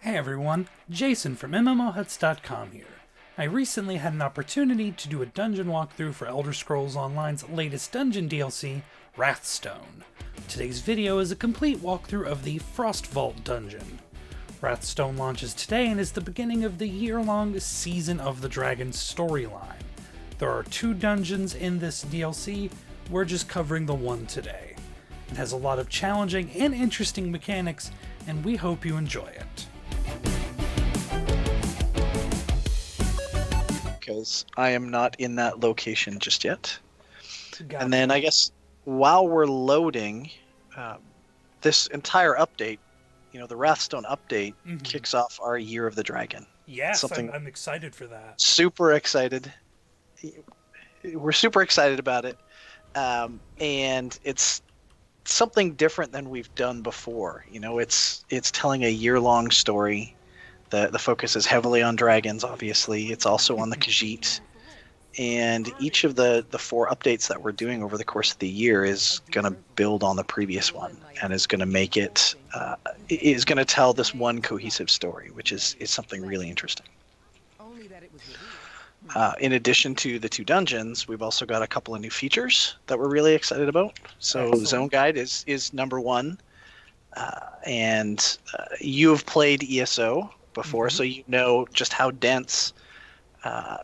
Hey everyone, Jason from MMOHuts.com here. I recently had an opportunity to do a dungeon walkthrough for Elder Scrolls Online's latest dungeon DLC, Wrathstone. Today's video is a complete walkthrough of the Frostvault dungeon. Wrathstone launches today and is the beginning of the year-long Season of the Dragon storyline. There are 2 dungeons in this DLC, we're just covering the one today. It has a lot of challenging and interesting mechanics, and we hope you enjoy it. Because I am not in that location just yet. Gotcha. And then I guess while we're loading, this entire update, the Wrathstone update kicks off our Year of the Dragon. Yes, I'm excited for that. Super excited. We're super excited about it. And it's something different than we've done before. It's telling a year-long story. The focus is heavily on dragons, obviously. It's also on the Khajiit. And each of the 4 updates that we're doing over the course of the year is going to build on the previous one and is going to make it, is going to tell this one cohesive story, which is something really interesting. In addition to the 2 dungeons, we've also got a couple of new features that we're really excited about. So excellent. Zone Guide is number 1. And you have played ESO before, so you know just how dense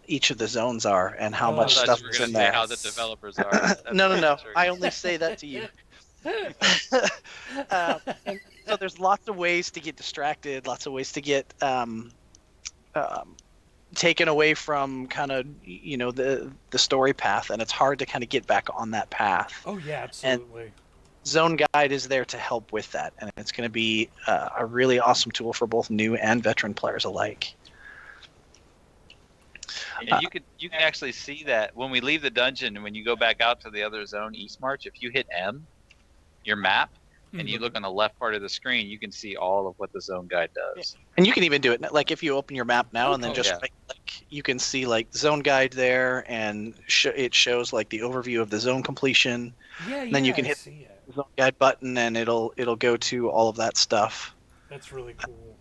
each of the zones are and how much stuff is in there. How the developers are. No. I only say that to you. And so there's lots of ways to get distracted, lots of ways to get taken away from kind of the story path, and it's hard to kind of get back on that path. Oh yeah, absolutely. And Zone Guide is there to help with that, and it's going to be a really awesome tool for both new and veteran players alike. And you can actually see that when we leave the dungeon and when you go back out to the other zone, East March, if you hit M, your map, and you look on the left part of the screen, you can see all of what the Zone Guide does. And you can even do it like if you open your map now and then just you can see like Zone Guide there, and it shows like the overview of the zone completion. Yeah, then you can hit the Zone Guide button and it'll go to all of that stuff. That's really cool.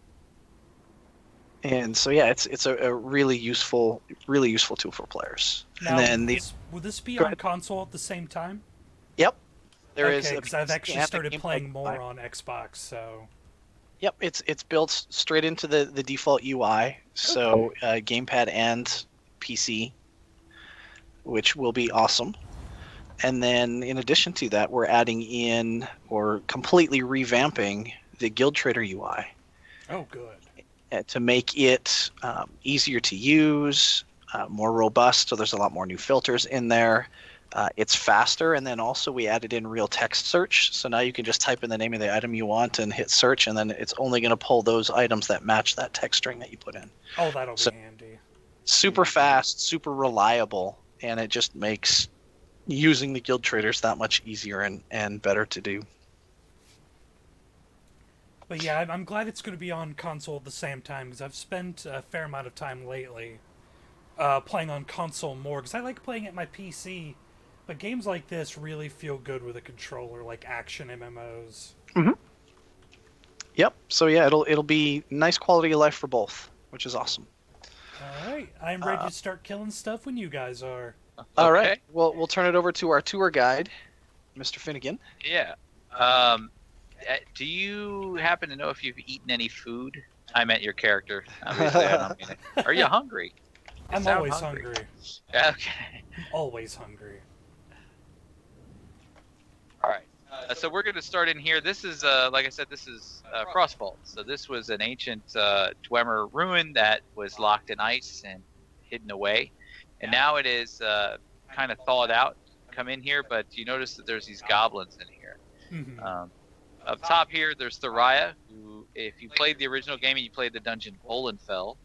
And so yeah, it's a really useful tool for players. Now, and then will this be on console at the same time? Yep. There is because I've actually started playing more on Xbox, so. Yep, it's built straight into the default UI, so gamepad and PC, which will be awesome. And then in addition to that, we're adding in or completely revamping the Guild Trader UI. Oh, good. To make it easier to use, more robust, so there's a lot more new filters in there. It's faster, and then also we added in real text search, so now you can just type in the name of the item you want and hit search, and then it's only going to pull those items that match that text string that you put in. Oh, that'll be handy. Super fast, super reliable, and it just makes using the Guild Traders that much easier and better to do. But yeah, I'm glad it's going to be on console at the same time, because I've spent a fair amount of time lately playing on console more, because I like playing at my PC, but games like this really feel good with a controller, like action MMOs. Yep, so yeah, it'll be nice quality of life for both, which is awesome. Alright, I'm ready to start killing stuff when you guys are. Alright, well, we'll turn it over to our tour guide, Mr. Finnegan. Yeah. Do you happen to know if you've eaten any food? I meant your character. Obviously, I don't mean it. Are you hungry? I'm always hungry. Okay. I'm always hungry. All right. So we're going to start in here. This is, like I said, this is Frostvault. So this was an ancient Dwemer ruin that was locked in ice and hidden away. And now it is kind of thawed out. Come in here, but you notice that there's these goblins in here. Up top here, there's Thariah, who, if you played the original game and you played the dungeon Volenfell,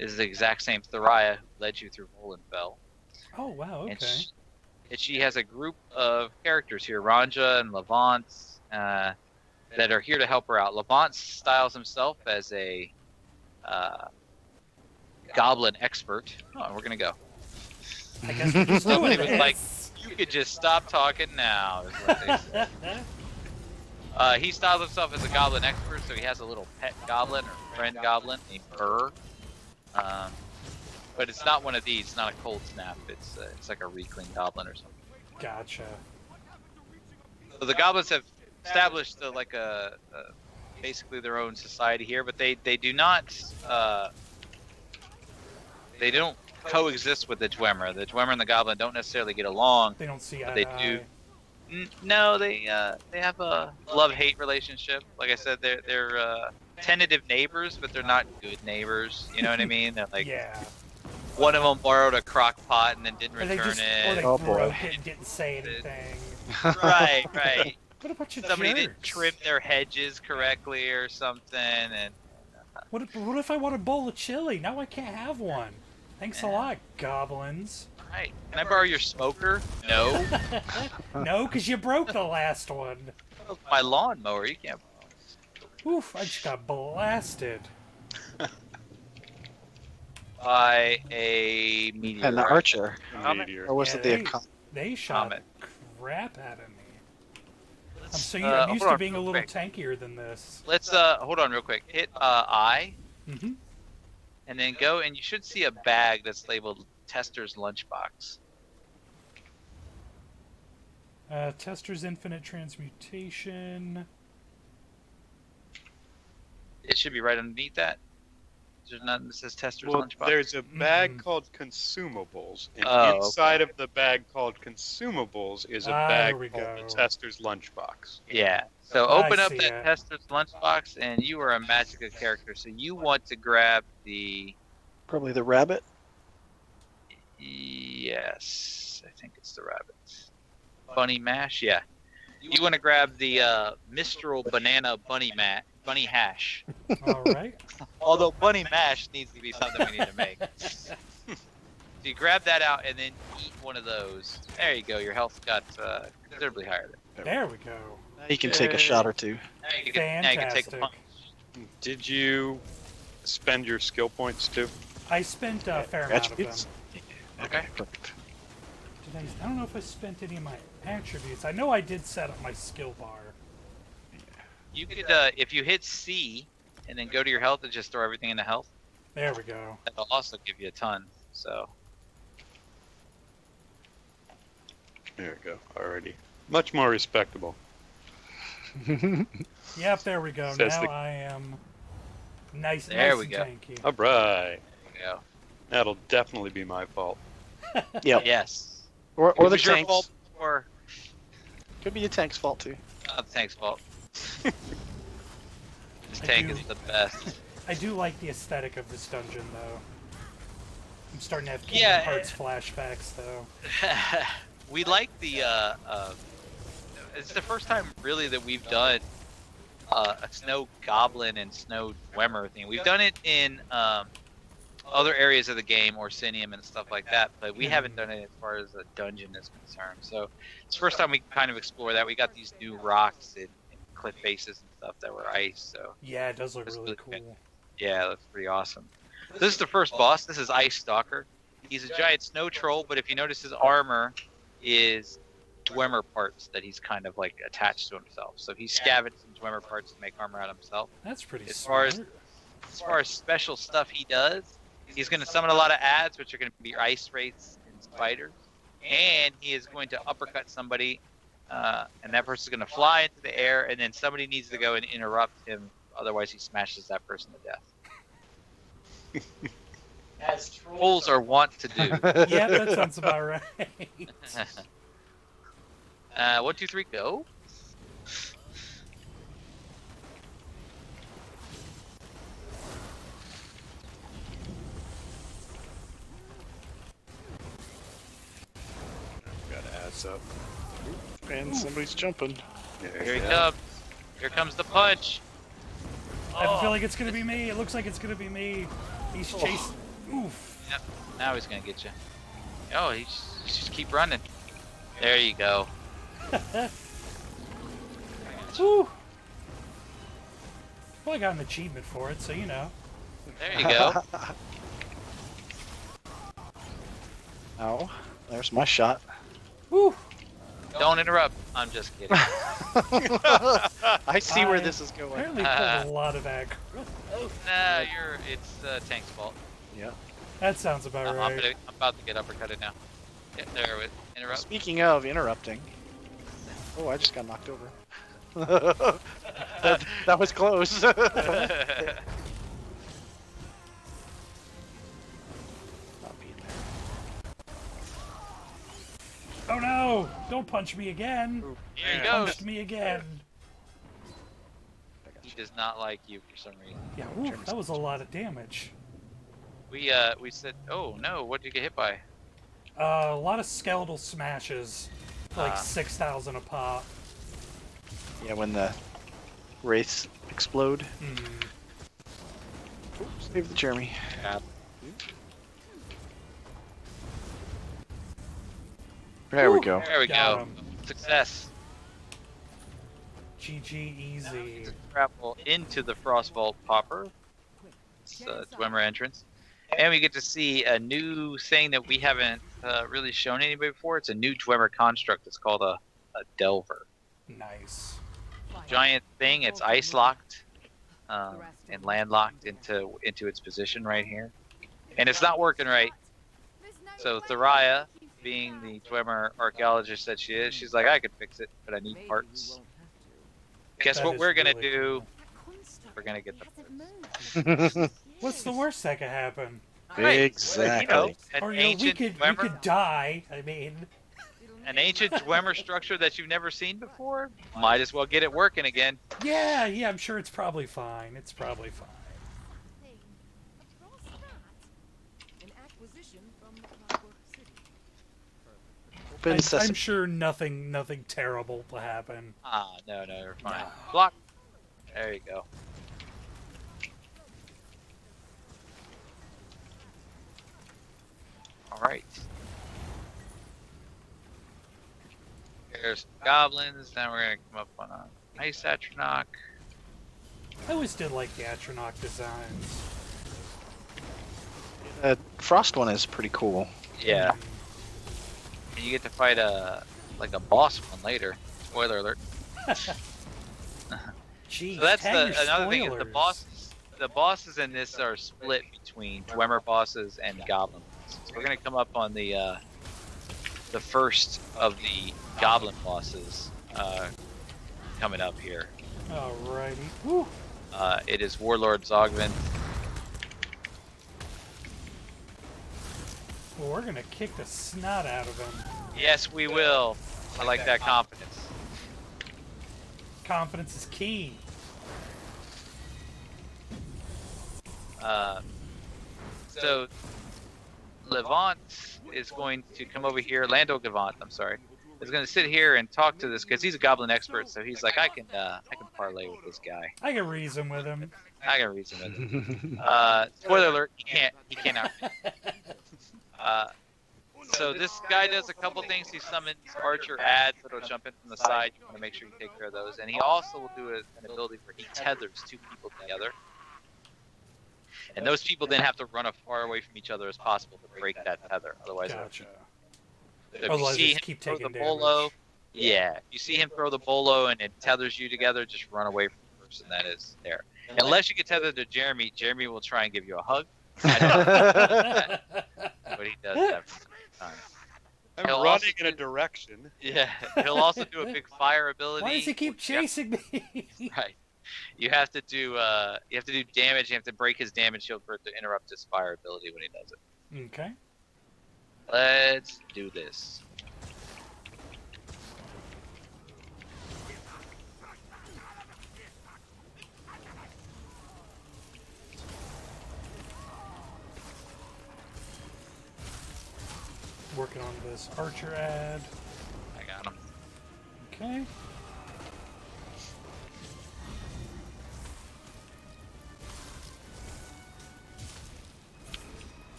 is the exact same Thariah who led you through Volenfell. Oh, wow, okay. And she has a group of characters here, Ranja and Levant, that are here to help her out. Levant styles himself as a goblin expert. Oh, we're going to go. I guess we're just Somebody was like, you could just stop talking now, is what they said. He styles himself as a goblin expert, so he has a little pet goblin or friend goblin named Burr. But it's not one of these. It's not a cold snap. It's like a Reekling goblin or something. Gotcha. So the goblins have established basically their own society here, but they do not they don't coexist with the Dwemer. The Dwemer and the goblin don't necessarily get along. They don't see eye but they to do. eye. No, they have a love-hate relationship. Like I said, they're tentative neighbors, but they're not good neighbors. You know what I mean? They're like, Yeah. one of them borrowed a crock pot and then didn't Or they return just, it. or they Oh, boy. broke it and didn't say anything. Right, right. What a bunch of Somebody jerks. didn't trim their hedges correctly or something, and What if I want a bowl of chili? Now I can't have one. Thanks a lot, goblins. right. Can I borrow your smoker? No. No, because you broke the last one. My lawnmower, you can't. Oof, I just got blasted. By a meteor. An archer. Meteor. Or was Yeah, it the They shot Comet. the crap out of me. I'm so Hold used on to being a real little quick. tankier than this. Let's hold on real quick. Hit I, Mm-hmm. and then go, and you should see a bag that's labeled Tester's Lunchbox. Tester's Infinite Transmutation. It should be right underneath that. There's nothing that says Tester's Well, Lunchbox. there's a bag Mhm. called consumables, and Oh, inside okay. of the bag called consumables is a Ah, bag there we called go. the Tester's Lunchbox. Yeah. So I open up see that it. Tester's Lunchbox, and you are a Magicka character. So you want to grab the. probably the rabbit? Yes, I think it's the rabbit. Bunny mash, yeah. You want to grab the Mistral Banana Bunny Hash. All right. Although bunny mash needs to be something we need to make. So you grab that out and then eat one of those. There you go. Your health got considerably higher. There we go. Now you can take a shot or two. Now you can take a Fantastic. punch. Did you spend your skill points too? I spent a fair amount of them. Attributes? Okay. Perfect. I don't know if I spent any of my attributes. I know I did set up my skill bar. You could, if you hit C and then go to your health and just throw everything into health, There we go. that'll also give you a ton. So There we go. Already. Much more respectable. Yep, there we go. Says Now the- I am nice, There nice we and go. tanky. All right. there you go. That'll definitely be my fault. Yep. Yes. Or It the was your tank's. fault or Could be a tank's fault too. not the tank's fault. This I tank do. is the best. I do like the aesthetic of this dungeon, though. I'm starting to have Kingdom Yeah, Hearts flashbacks, though. We like the it's the first time really that we've done a snow goblin and snow Dwemer thing. We've done it in other areas of the game, Orsinium and stuff like that, but we haven't done it as far as the dungeon is concerned. So it's the first time we kind of explore that. We got these new rocks and cliff faces and stuff that were ice, so Yeah, it does look That's really really cool. yeah, that's pretty awesome. This is the first boss. This is Ice Stalker. He's a giant snow troll, but if you notice, his armor is Dwemer parts that he's kind of like attached to himself. So he scavenged some Dwemer parts to make armor out of himself. That's pretty As far smart. as far as special stuff he does, he's going to summon a lot of ads, which are going to be ice wraiths and spiders, and he is going to uppercut somebody, and that person's going to fly into the air, and then somebody needs to go and interrupt him, otherwise he smashes that person to death. As trolls are wont to do. Yeah, that sounds about right. 1, 2, 3, go. Got ass up. And somebody's jumping. Here he comes. Here comes the punch. I have a feeling it's gonna be me. It looks like it's gonna be me. He's chasing. Oof. Yep. Now he's gonna get you. Oh, he's just keep running. There you go. Woo. Well, I got an achievement for it, so you know. There you go. Oh, there's my shot. Woo. Don't interrupt. I'm just kidding. I see where this is going. Apparently pulled a lot of aggro. Nah, it's Tank's fault. Yeah. That sounds about I'm right. about to get uppercutted now. Yeah, there with interrupt. Speaking of interrupting. Oh, I just got knocked over. that was close. Not being there. Oh no! Don't punch me again! Here he Punched goes. me again! He does not like you for some reason. Yeah, ooh, that was a lot of damage. We said, oh no, what did you get hit by? A lot of skeletal smashes, like 6,000 a pop. Yeah, when the wraiths explode. Save the Jeremy. Yeah. There we go. There we Got go. him. Success. GG easy. Travel into the Frostvault popper. It's Dwemer entrance. And we get to see a new thing that we haven't really shown anybody before. It's a new Dwemer construct. It's called a Delver. Nice. Giant thing. It's ice locked and landlocked into its position right here. And it's not working right. So Thariah, being the Dwemer archaeologist that she is, she's like, I could fix it, but I need parts. Guess That what is we're gonna really do? We're gonna get the parts. What's the worst that could happen? Exactly. You know, an Or, you know, we ancient could Dwemer, die. I mean, an ancient Dwemer structure that you've never seen before. Might as well get it working again. yeah, I'm sure it's probably fine. It's probably fine. Open sesame. I'm sure nothing terrible will happen. Ah, no, you're fine. No. Block. There you go. All right. There's goblins. Now we're gonna come up on a nice Atronach. I always did like the Atronach designs. Frost one is pretty cool. Yeah. And you get to fight a boss one later. Spoiler alert. Jeez, So that's tag your another thing is spoilers. the bosses in this are split between Dwemer bosses and goblin bosses. We're gonna come up on the first of the goblin bosses coming up here. Alrighty. Woo. It is Warlord Tznn. Well, we're gonna kick the snot out of him. Yes, we will. I like that confidence. Confidence is key. So Levant is going to come over here. Lando Gavant, I'm sorry, is going to sit here and talk to this because he's a goblin expert. So he's like, I can parlay with this guy. I can reason with him. I can reason with him. Spoiler alert: he cannot. So this guy does a couple things. He summons archer ads that'll jump in from the side. You want to make sure you take care of those. And he also will do an ability where he tethers two people together. And those people then have to run as far away from each other as possible to break that tether. Otherwise, Gotcha. if you Otherwise, see just him keep throw taking the bolo, damage. yeah, if you see him throw the bolo and it tethers you together, just run away from the person that is there. Unless you get tethered to Jeremy, Jeremy will try and give you a hug. I don't know but he does that from time to time. I'm He'll running also in a direction. Yeah, he'll also do a big fire ability. Why does he keep chasing me? Right. You have to do damage. You have to break his damage shield for it to interrupt his fire ability when he does it. Okay. Let's do this. Working on this archer ad. I got him. Okay.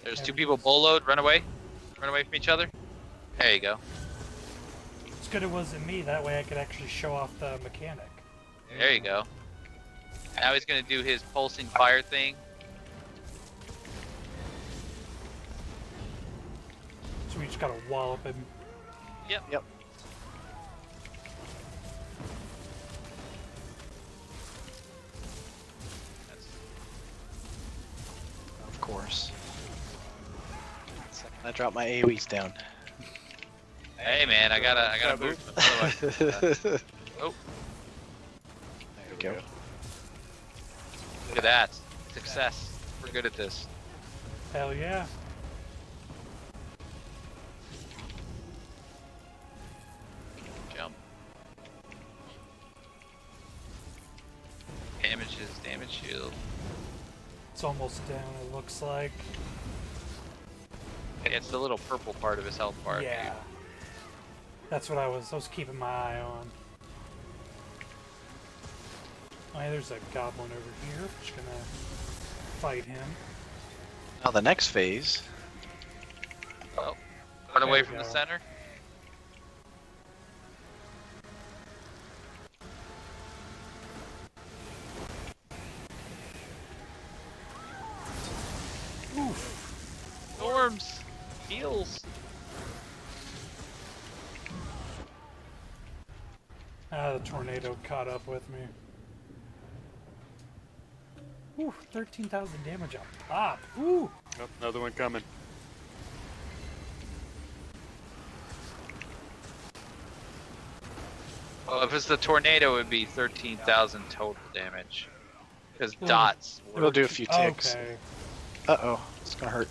There's two people boloed. Run away. Run away from each other. There you go. Let's good it wasn't me. That way I could actually show off the mechanic. There you go. Now he's gonna do his pulsing fire thing. So we just gotta wallop him. Yep. Yep. Of course. I dropped my AoEs down. Hey man, I gotta move. Otherwise, oh, There we go. look at that. Success. We're good at this. Hell yeah. Jump. Damage shield. It's almost down, it looks like. Yeah, it's the little purple part of his health bar. Yeah. That's what I was keeping my eye on. Oh, yeah, there's a goblin over here. Just gonna fight him. Now the next phase. Oh, run away There from we the go. center. Oof. Storms. Heals. Ah, the tornado caught up with me. Ooh, 13,000 damage on pop. Ooh. Oh, another one coming. Well, if it's the tornado, it would be 13,000 total damage. Because Ooh. dots. We'll do a few ticks. Okay. Uh-oh. It's gonna hurt.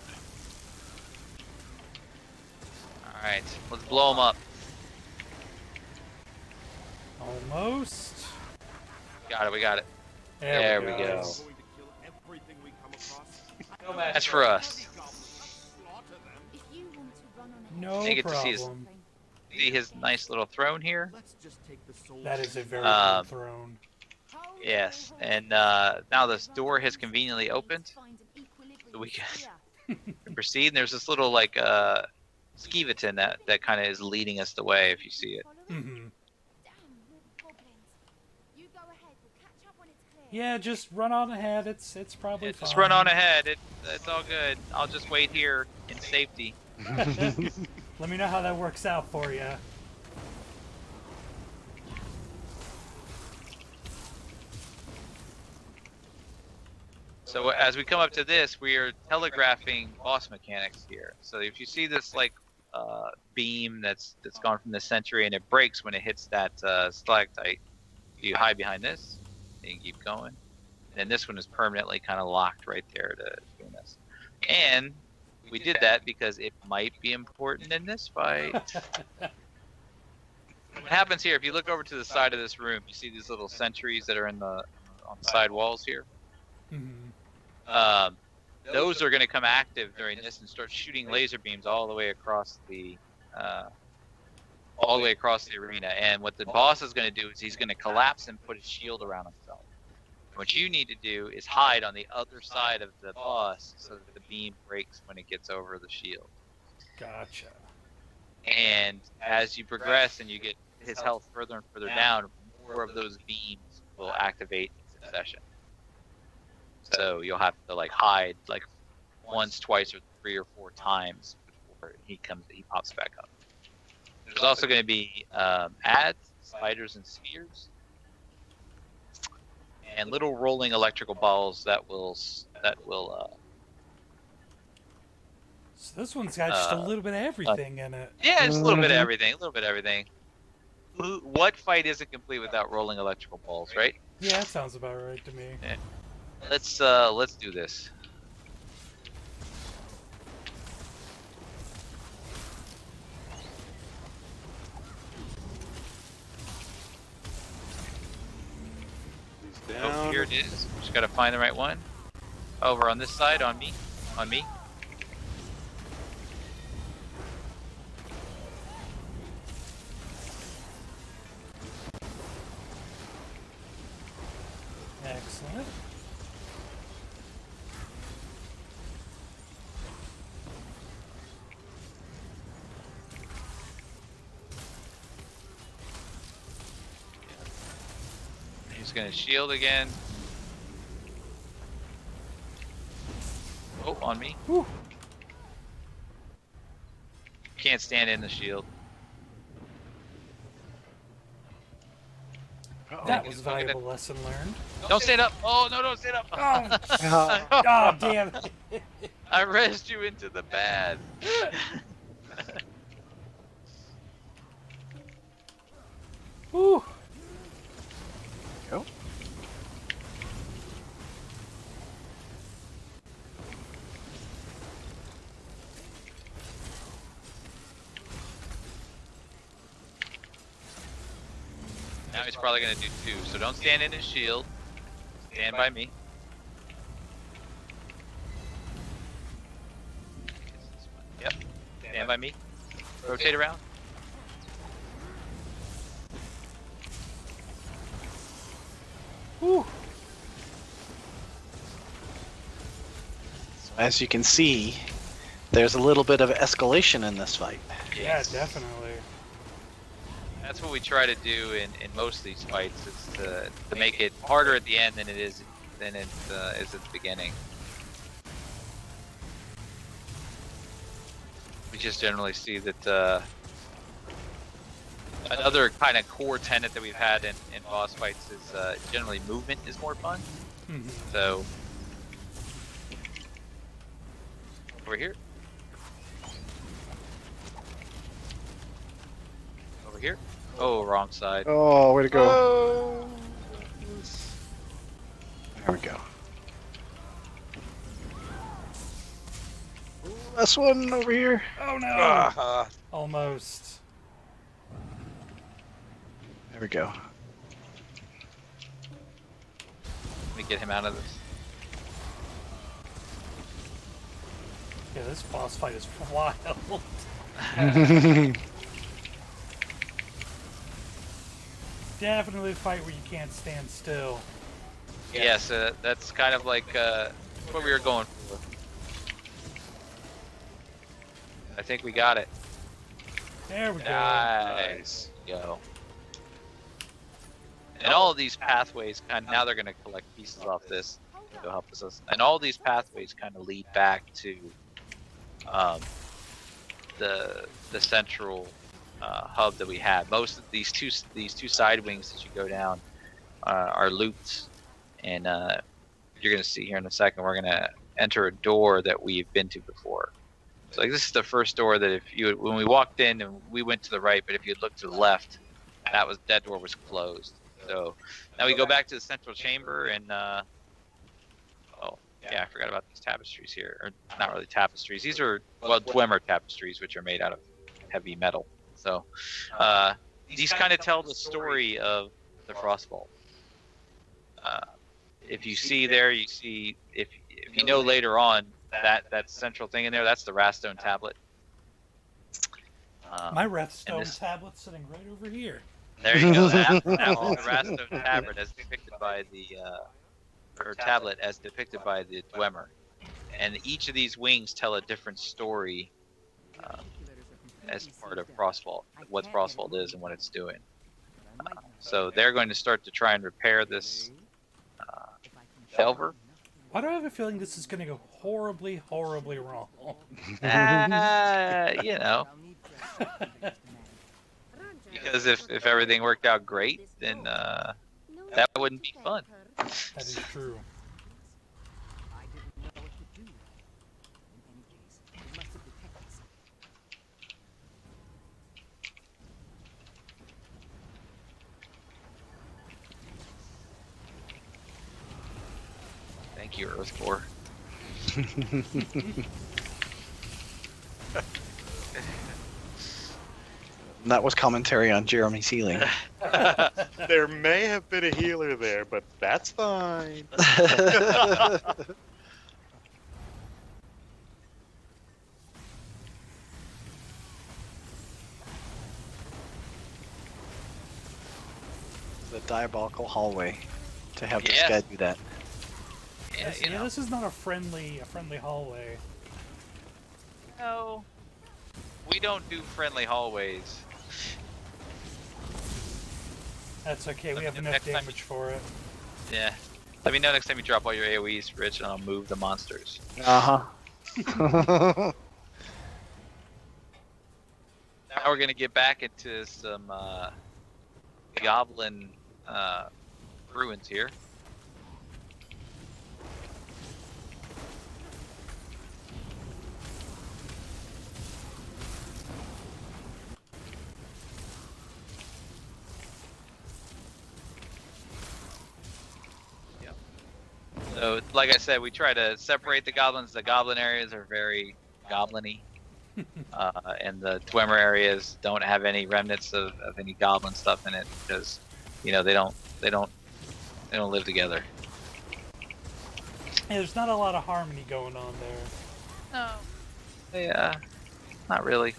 Alright, let's blow them up. Almost. Got it, we got it. There, There we go. Going to kill everything we come across. That's for us. If you want to run on No They get to see his- problem. See his nice little throne here? Let's just take the soul. That is a very Um, good throne. Yes, and now this door has conveniently opened. So we can proceed. And there's this little like skeevatin that kind of is leading us the way if you see it. Mm-hmm. Yeah, just run on ahead. It's probably Yeah, fine. just run on ahead. It's all good. I'll just wait here in safety. Let me know how that works out for you. So as we come up to this, we are telegraphing boss mechanics here. So if you see this like beam that's gone from the Sentry and it breaks when it hits that stalactite, you hide behind this, and you keep going. And this one is permanently kind of locked right there to doing this. And we did that because it might be important in this fight. What happens here, if you look over to the side of this room, you see these little sentries that are on the side walls here. Mm-hmm. Those are going to come active during this and start shooting laser beams all the way across the arena. And what the boss is going to do is he's going to collapse and put a shield around himself. What you need to do is hide on the other side of the boss so that the beam breaks when it gets over the shield. Gotcha. And as you progress and you get his health further and further down, more of those beams will activate in succession. So you'll have to like hide like once, twice, or 3 or 4 times before he pops back up. There's also going to be ads, spiders, and spheres, and little rolling electrical balls that will So this one's got just a little bit of everything in it. yeah, just a little bit of everything, What fight isn't complete without rolling electrical balls, right? Yeah, that sounds about right to me. Yeah. Let's do this. He's Oh, down. here it is. Just gotta find the right one. Over on this side, on me. On me. Excellent. just gonna shield again. Oh, on me. Whew. Can't stand in the shield. That was a valuable lesson learned. Don't stand up. Oh no, don't stand up. Oh, oh damn it. I rezzed you into the bad. Whew. Go. Now he's probably gonna do 2, so don't stand in his shield. Stand by me. Yep. Stand by me. Rotate around. Whew. As you can see, there's a little bit of escalation in this fight. Yeah, definitely. That's what we try to do in most of these fights, is to make it harder at the end than it is at the beginning. We just generally see that another kind of core tenet that we've had in boss fights is generally movement is more fun. Mhm. So over here. Over here. Oh, wrong side. Oh, way to go. There we go. Last one over here. Oh no! Almost. There we go. Let me get him out of this. Yeah, this boss fight is wild. Definitely a fight where you can't stand still. Yes, that's kind of like what we were going for. I think we got it. There we go. Nice. Go. And all of these pathways now they're going to collect pieces off this to help us. And all these pathways kind of lead back to the central hub that we have. Most of these two side wings that you go down are looped, and you're going to see here in a second. We're going to enter a door that we've been to before. So like this is the first door that when we walked in and we went to the right, but if you looked to the left, that door was closed. So now we go back to the central chamber and oh yeah, I forgot about these tapestries here, or not really tapestries. These are Dwemer tapestries, which are made out of heavy metal. So these kind of tell the story of the Frostvault. If you see there, you see if you know later on that central thing in there, that's the Wrathstone tablet. My Wrathstone tablet's sitting right over here. There you go. That was the Wrathstone tablet as depicted by the Dwemer. And each of these wings tell a different story as part of Frostvault, what Frostvault is and what it's doing. So they're going to start to try and repair this Delver. Why do I have a feeling this is going to go horribly, horribly wrong? You know. Because if everything worked out great, then that wouldn't be fun. That is true. I didn't know what to do. In any case, we must have detected something. Thank you, Earth Core. That was commentary on Jeremy's healing. There may have been a healer there, but that's fine. The diabolical hallway to have this Yes. guy do that. Yeah, This, you know. this is not a friendly hallway. No. We don't do friendly hallways. That's okay, we have enough Next time damage for it. Yeah. Let me know next time you drop all your AoEs, Rich, and I'll move the monsters. Uh-huh. Now we're gonna get back into some goblin ruins here. Yep. So, like I said, we try to separate the goblins. The goblin areas are very goblin-y. And the Dwemer areas don't have any remnants of any goblin stuff in it because, you know, they don't live together. Yeah, there's not a lot of harmony going on there. No. Yeah, not really.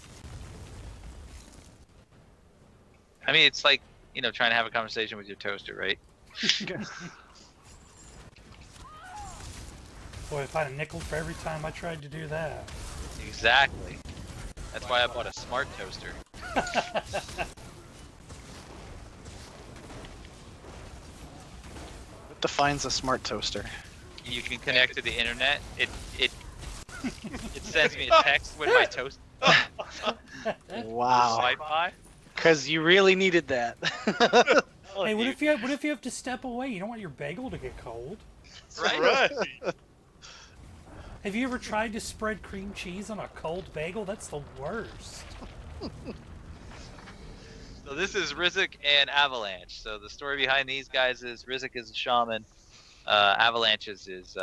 I mean, it's like, you know, trying to have a conversation with your toaster, right? Boy, if I had a nickel for every time I tried to do that. Exactly. That's why I bought a smart toaster. What defines a smart toaster? You can connect to the internet. It sends me a text with my toast. Wow. Wi-Fi. Because you really needed that. Hey, what if you have to step away? You don't want your bagel to get cold. Right. Have you ever tried to spread cream cheese on a cold bagel? That's the worst. So this is Rizk and Avalanche. So the story behind these guys is Rizk is a shaman. Avalanche is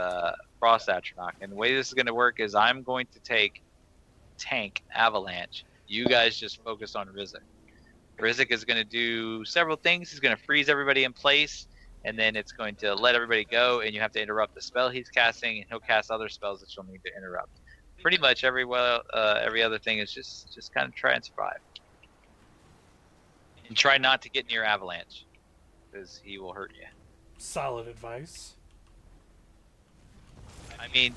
Frost Atronach. And the way this is going to work is I'm going to tank Avalanche. You guys just focus on Rizk. Rizk is going to do several things. He's going to freeze everybody in place, and then it's going to let everybody go, and you have to interrupt the spell he's casting, and he'll cast other spells that you'll need to interrupt. Pretty much every other thing is just kind of try and survive. And try not to get near Avalanche, because he will hurt you. Solid advice. I mean,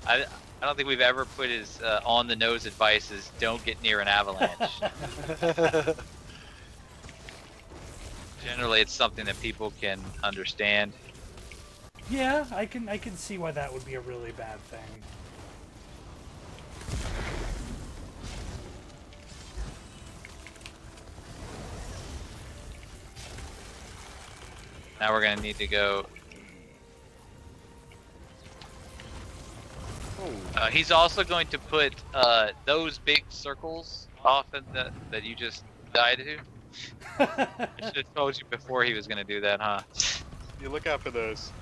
I don't think we've ever put his on-the-nose advice is don't get near an avalanche. Generally, it's something that people can understand. Yeah, I can see why that would be a really bad thing. Now we're going to need to go... he's also going to put those big circles off in that you just died to. I should have told you before he was going to do that, huh? You look out for those.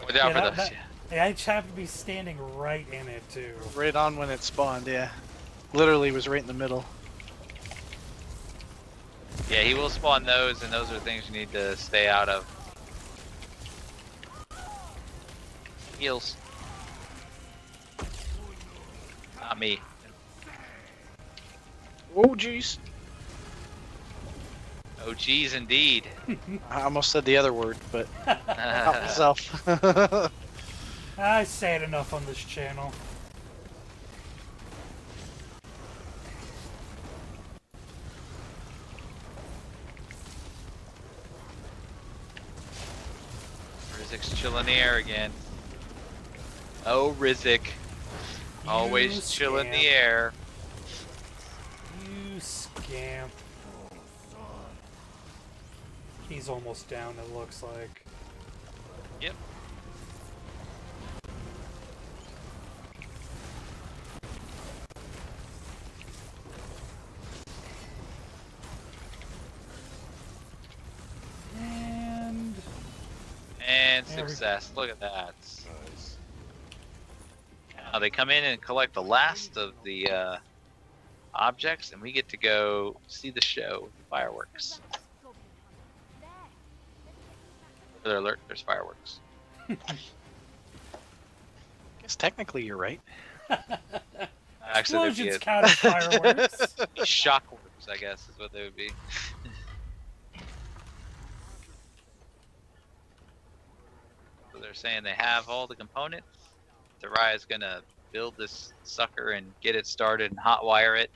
Look out for those. Yeah, I just happened to be standing right in it, too. Right on when it spawned, yeah. Literally was right in the middle. Yeah, he will spawn those, and those are things you need to stay out of. Heals. Not me. Oh, jeez. Oh, geez, indeed. I almost said the other word, but not myself. I say it enough on this channel. Rizik's chilling in the air again. Oh, Rizk. Always chill in the air. You scamp. He's almost down, it looks like. Yep. And success. Look at that. Nice. Now they come in and collect the last of the objects, and we get to go see the show, fireworks. Spoiler alert, there's fireworks. Guess technically you're right. Actually, there'd be Explosions count as fireworks. shockworks, I guess, is what they would be. So they're saying they have all the components. Daria's gonna build this sucker and get it started and hotwire it.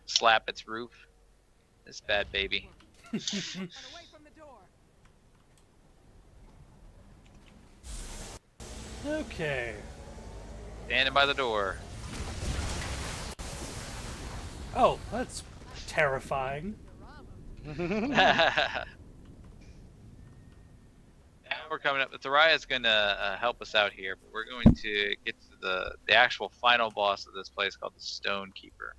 Slap its roof. This bad baby. And away from the door. Okay. Standing by the door. Oh, that's terrifying. Now we're coming up. Tharia's going to help us out here, but we're going to get to the actual final boss of this place called the Stone Keeper.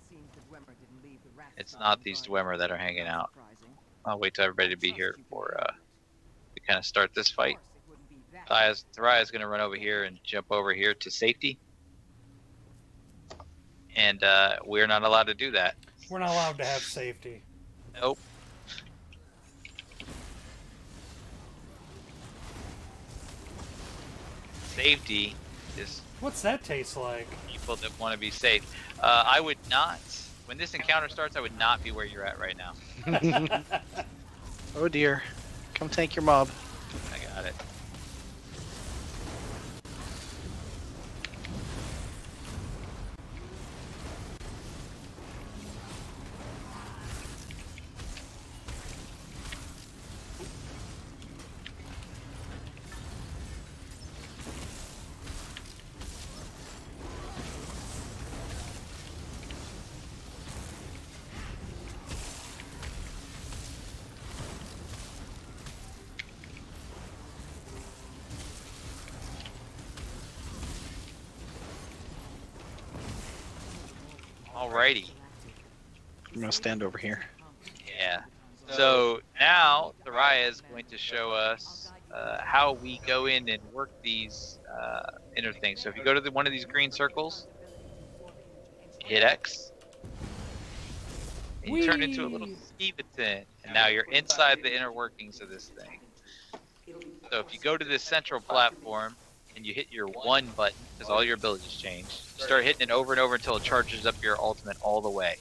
Seems the Dwemer didn't leave the Wrathstone It's not these environment. Dwemer that are hanging out. Surprising. I'll wait till everybody to be here before we kind of start this Of fight. course it wouldn't be that. Tharia's going to run over here and jump over here to safety. And we're not allowed to do that. We're not allowed to have safety. Nope. Safety is What's that taste like? people that want to be safe. I would not, when this encounter starts, I would not be where you're at right now. Oh dear. Come tank your mob. I got it. Alrighty. I'm gonna stand over here. Yeah. So now Tharia is going to show us how we go in and work these inner things. So if you go to one of these green circles, hit X, and you turn into a little skeleton, and now you're inside the inner workings of this thing. So if you go to this central platform and you hit your 1 button, because all your abilities change, you start hitting it over and over until it charges up your ultimate all the way.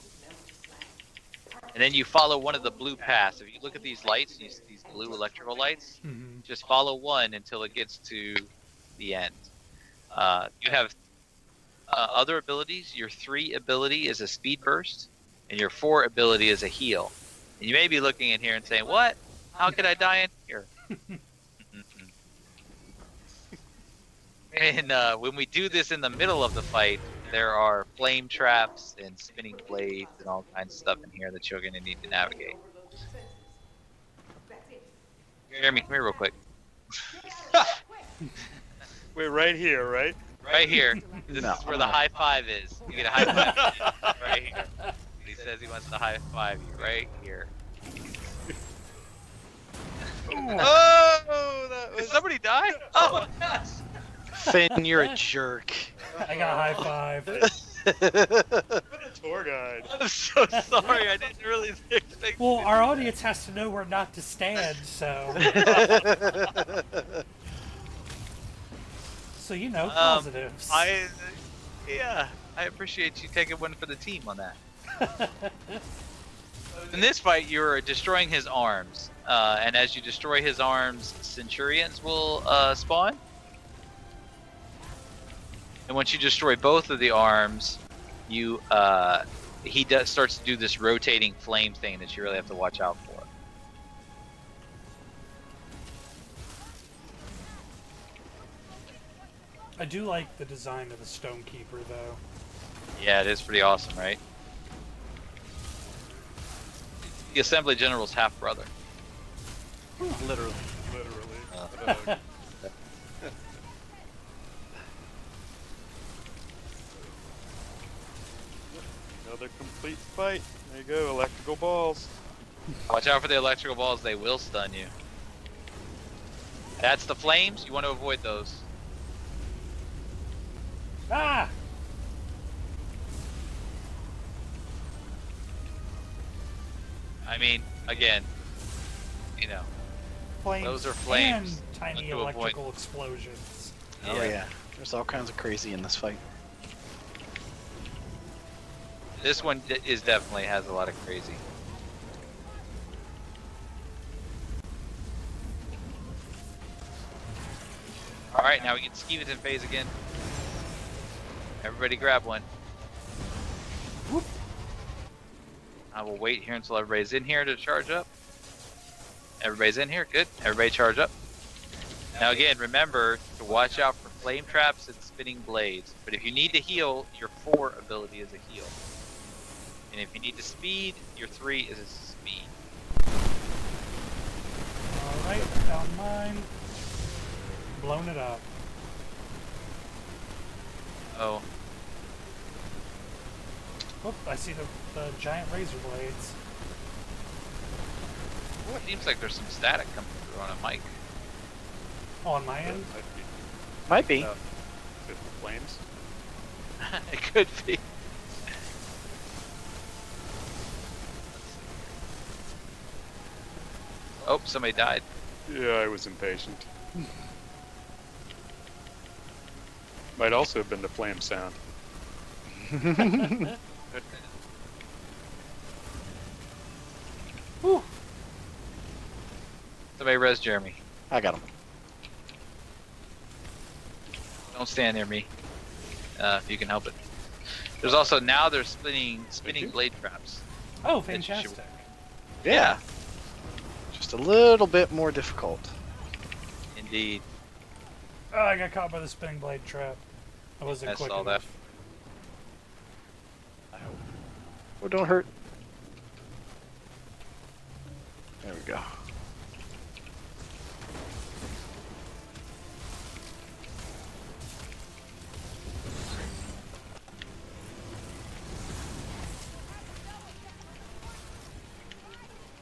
And then you follow one of the blue paths. If you look at these lights, these blue electrical lights, just follow one until it gets to the end. You have other abilities. Your 3 ability is a speed burst, and your 4 ability is a heal. And you may be looking in here and saying, what? How could I die in here? And when we do this in the middle of the fight, there are flame traps and spinning blades and all kinds of stuff in here that you're going to need to navigate. Jeremy, come here real quick. We're right here, right? Right here. This No. is where the high five is. You get a high five right here. He says he wants to high five you right here. Oh, that Did was somebody die? Oh my gosh! Finn, you're a jerk. I got a high five. a tour guide. I'm so sorry. I didn't really think. Well, our audience has to know where not to stand, so. So, you know, positives. I appreciate you taking one for the team on that. In this fight, you're destroying his arms, and as you destroy his arms, Centurions will spawn. And once you destroy both of the arms, he starts to do this rotating flame thing that you really have to watch out for. I do like the design of the Stonekeeper, though. Yeah, it is pretty awesome, right? The Assembly General's half brother. Literally. Literally. Another complete fight. There you go, electrical balls. Watch out for the electrical balls, they will stun you. That's the flames, you want to avoid those. Ah! I mean, again, you know, Flames those are flames. and tiny To avoid. electrical explosions. Oh yeah. There's all kinds of crazy in this fight. This one is definitely has a lot of crazy. Alright, now we get Skeeveton phase again. Everybody grab one. Whoop. I will wait here until everybody's in here to charge up. Everybody's in here. Good. Everybody charge up. Now again, remember to watch out for flame traps and spinning blades. But if you need to heal, your 4 ability is a heal. And if you need to speed, your 3 is a speed. Alright, down mine. Blown it up. Oh, Oop, I see the giant razor blades. well, it seems like there's some static coming through on a mic. Oh, on my end? Might be. With the flames. It could be. Oh, somebody died. Yeah, I was impatient. Might also have been the flame sound. Whew. Somebody res Jeremy. I got him. Don't stand near me, if you can help it. There's also now they're spinning blade traps. Oh, That you should- fantastic. Yeah. Just a little bit more difficult. Indeed. Oh, I got caught by the spinning blade trap. I wasn't I quick saw enough. Oh, don't hurt. There we go.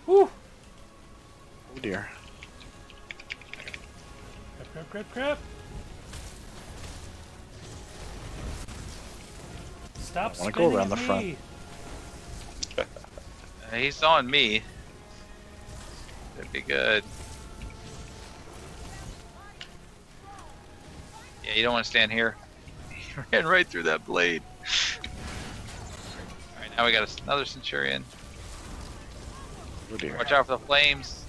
Whew. Oh dear. Crap. Stop I wanna spinning go around at the front. me. He's on me. That'd be good. Yeah, you don't want to stand here. He ran right through that blade. Alright, now we got another Centurion. Oh dear. Watch out for the flames.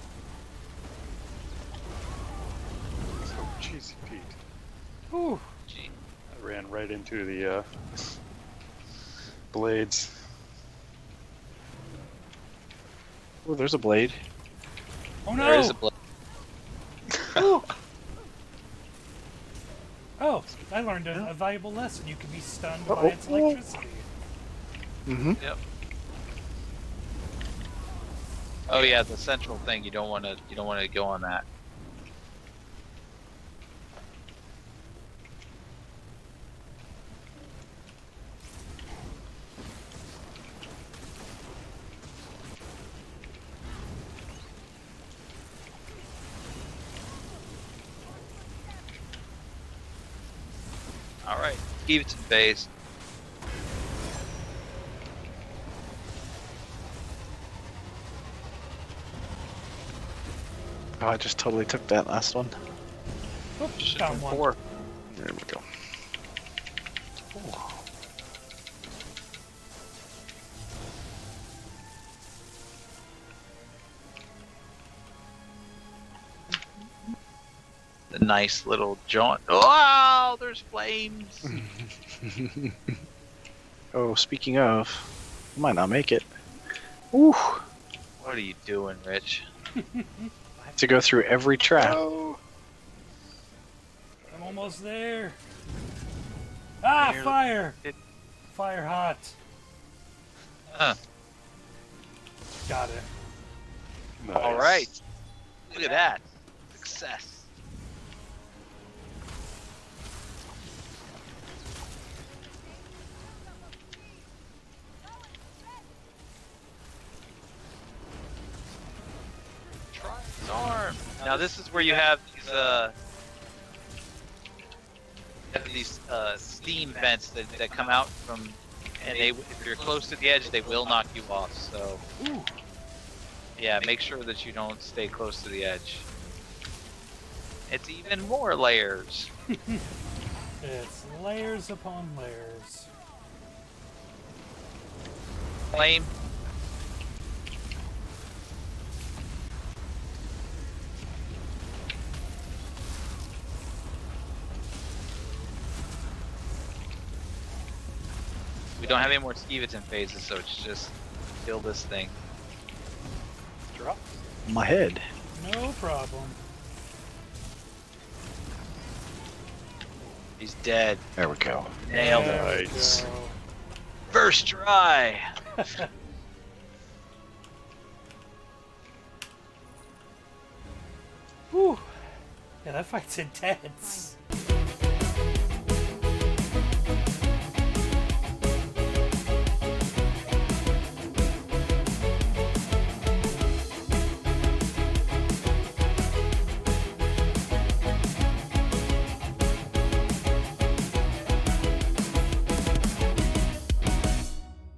Oh, jeez, Pete. Whew. Gee. I ran right into the blades. Oh, there's a blade. Oh There is no! a blade. Whew. Oh, I learned a valuable lesson. You can be stunned by its electricity. Mm-hmm. Yep. Oh yeah, the central thing. You don't want to go on that. All right, keep it in phase. Oh, I just totally took that last one. Oop, Should've found been one. 4. There we go. Oh. The nice little jaunt. Oh, there's flames. Oh, speaking of, I might not make it. Ooh. What are you doing, Rich? I have to go through every trap. I'm almost there. Ah, Nearly- fire! it- Fire hot. Huh. Got it. Nice. All right. Look at that. Success. Try his arm. Now this is where you have these steam vents that come out from, and if you're close to the edge, they will knock you off. So Ooh. yeah, make sure that you don't stay close to the edge. It's even more layers. It's layers upon layers. Flame. We don't have any more skeletons phases, so it's just kill this thing. Drop my head. No problem. He's dead. There we go. Nailed There it. we Nice. go. First try. Whew. Yeah, that fight's intense.